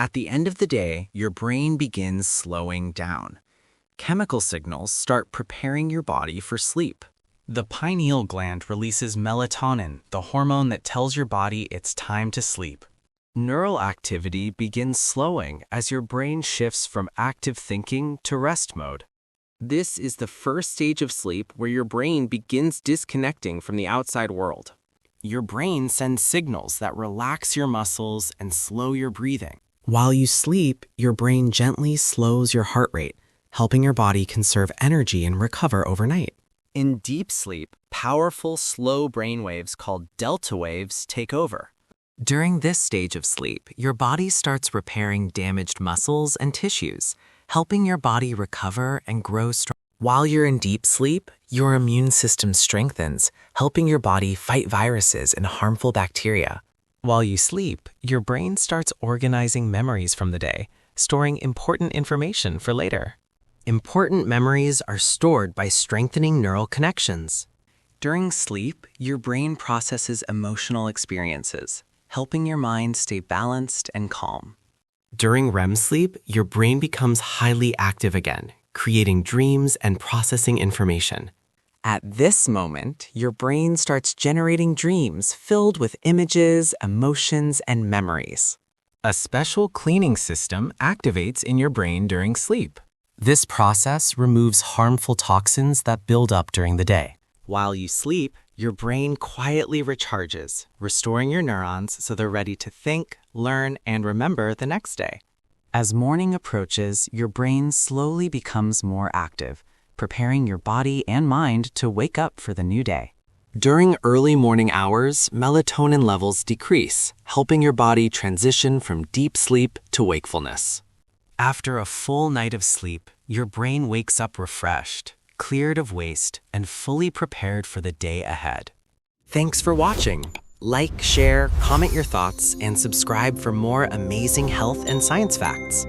At the end of the day, your brain begins slowing down. Chemical signals start preparing your body for sleep. The pineal gland releases melatonin, the hormone that tells your body it's time to sleep. Neural activity begins slowing as your brain shifts from active thinking to rest mode. This is the first stage of sleep where your brain begins disconnecting from the outside world. Your brain sends signals that relax your muscles and slow your breathing. While you sleep, your brain gently slows your heart rate, helping your body conserve energy and recover overnight. In deep sleep, powerful slow brain waves called delta waves take over. During this stage of sleep, your body starts repairing damaged muscles and tissues, helping your body recover and grow strong. While you're in deep sleep, your immune system strengthens, helping your body fight viruses and harmful bacteria. While you sleep, your brain starts organizing memories from the day, storing important information for later. Important memories are stored by strengthening neural connections. During sleep, your brain processes emotional experiences, helping your mind stay balanced and calm. During REM sleep, your brain becomes highly active again, creating dreams and processing information. At this moment, your brain starts generating dreams filled with images, emotions, and memories. A special cleaning system activates in your brain during sleep. This process removes harmful toxins that build up during the day. While you sleep, your brain quietly recharges, restoring your neurons so they're ready to think, learn, and remember the next day. As morning approaches, your brain slowly becomes more active, preparing your body and mind to wake up for the new day. During early morning hours, melatonin levels decrease, helping your body transition from deep sleep to wakefulness. After a full night of sleep, your brain wakes up refreshed, cleared of waste, and fully prepared for the day ahead. Thanks for watching. Like, share, comment your thoughts, and subscribe for more amazing health and science facts.